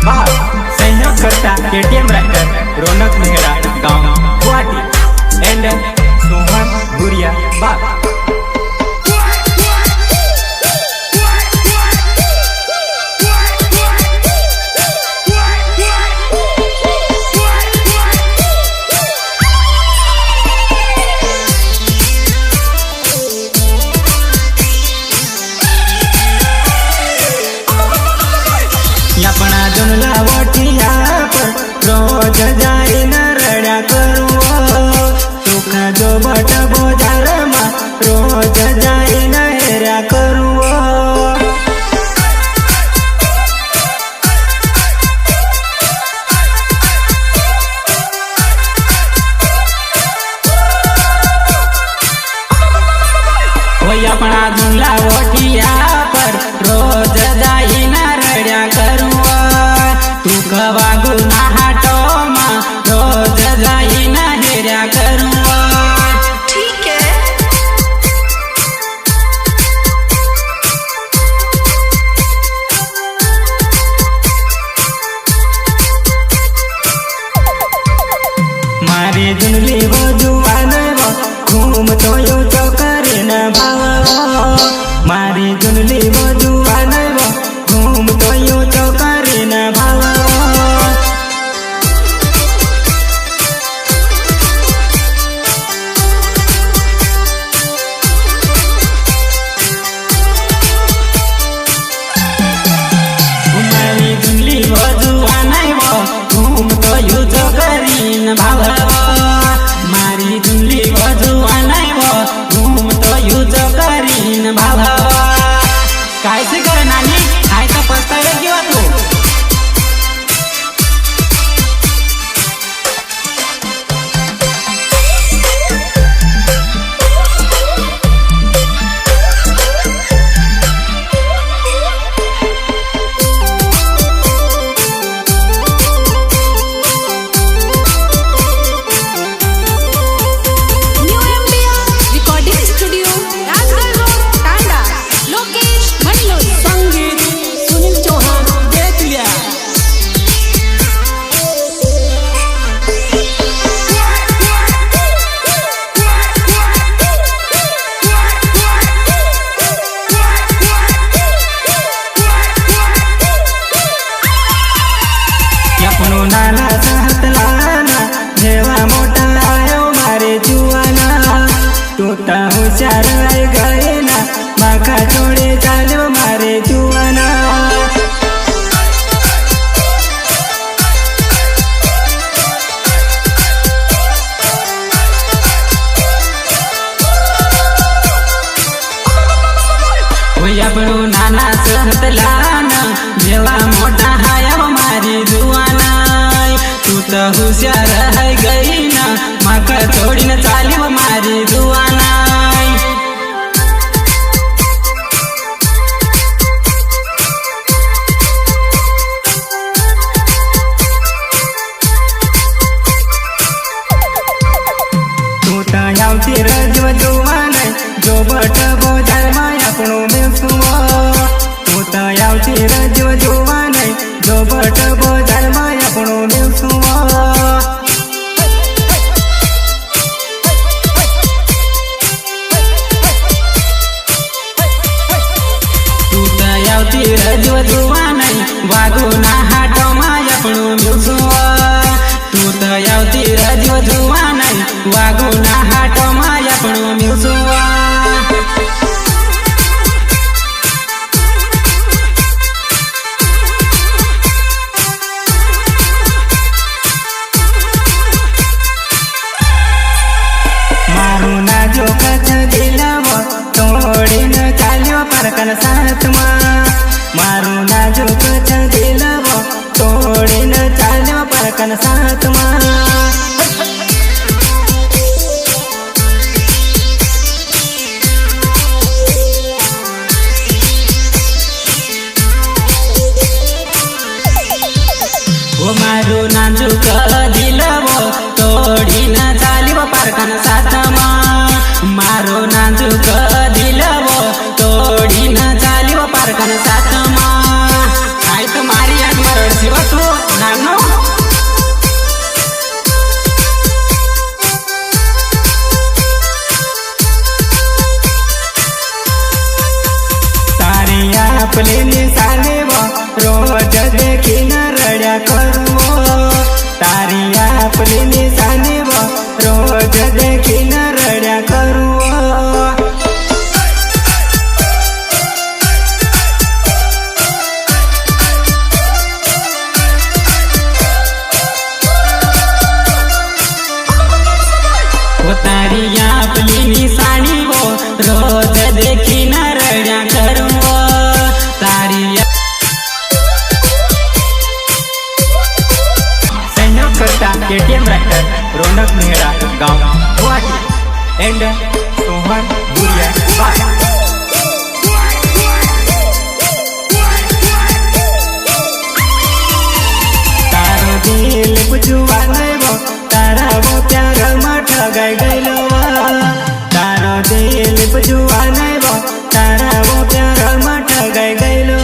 भाग सहयोग करता केटीएम राइटर रौनक मेहरा गांव गुवाहाटी एंड सोहन गुरिया बाग। अपना जुमला वटिया पर रोज जाई न रड्या करूँ सुख जो बट बोजार में रोज जाई न हेरा करूँ। वही अपना जुमला वटिया पर रोज जाई न रड्या करूँ कवा गुना हाटो मा रोज जाई न हेरा करूँ। ठीक है मारी जुनली वो जुआन वो घूम तो यू तो करे न भाव मारी जुनली वो जुआन वो घूम तो यू तो करे न भाव। घूम तो यू तो करीन भाव मारी जुमली बजुआ नहीं वो घूम तो यू तो करीन भाव। काय से कर नानी हाय तो पस्तावे किंवा तू नाना साहत लाना जेवा मोटा आयो मारे जुआना टूटा होशियार आई गए ना माखा छोड़े चालो मारे जुआना। अपनो नाना साहत लाना जेवा मोटा आयो मारे जुआना तू तो होशियार है गई ना माका छोड़ी न चाली मारी जुआना। तू तो यावती रजव जुआन जो बट बोझार में अपनो बेसुआ तू तो यावती रजव जुआन जो बट बोझार में अपनो बेसुआ। रजव जुआन वागो ना हाटो में अपनो बेसुआ तू तो यावती रजव जुआन वागो ना हाटो में अपनो बेसुआ। मारू ना जो कच दिलवो तोड़ी न चाल्यो परकन साथ में मारू ना जो कच दिलवो तोड़ी न चाल्यो परकन साथ में। वो मारू नाजुक दिलवो तोड़ी न चाल्यो परकन साथ में मारो नाजुक दिलवो तोड़ी न चाल्यो परकन साथ में। आई तो मारी आग मरड़ सिवा तू ठगाई गईलो तारो दिल जुआ नहीं बो तारा वो प्यार में ठगाई गईलो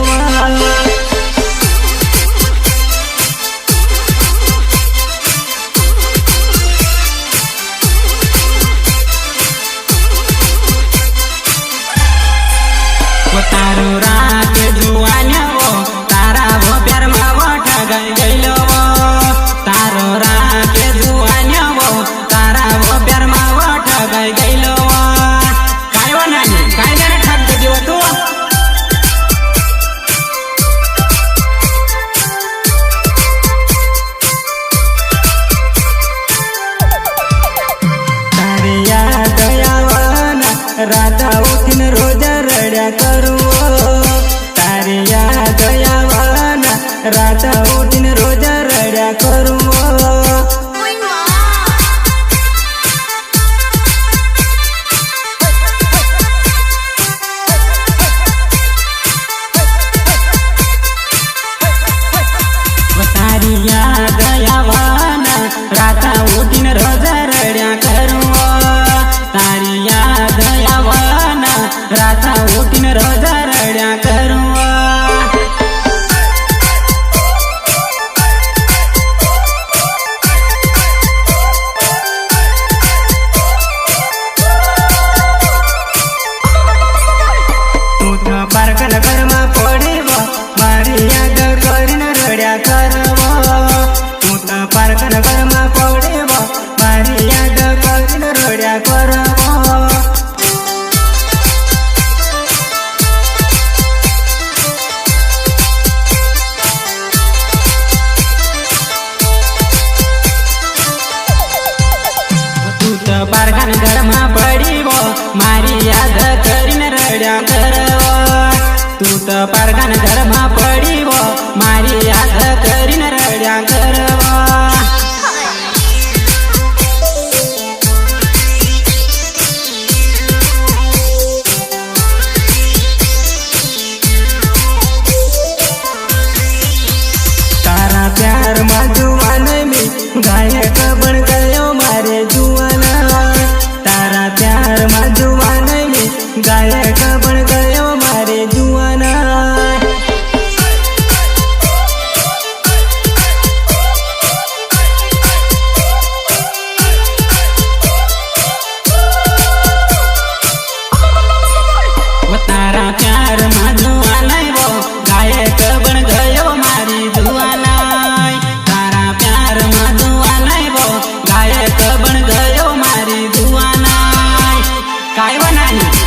तारो रात जुआन्या वो तारा वो प्यार में वो ठगाई गईलो तारो रात जुआन्या वो तारा वो प्यार में वो ठगाई गईलो काय वनानी काय जरा ठग दियो तू तारी याद यावना राधा उठीन रोज रड्या करू तारी याद यावना राधा उठीन रोज रड्या करू Uy, ma. तारी याद यावना राधा उठीन रोज रड्या करू तारी याद यावना राधा उठीन रोज रड्या करू तू तो पारकन घरमा पडेव मारी याद करीन रड्या करव तू तो पारकन घरमा पडेव मारी याद करीन रड्या करव तू तो पारकन घरमा पडीव मारी याद करीन रड्या करव तू तो पारकन घरमा पडीव मारी याद करीन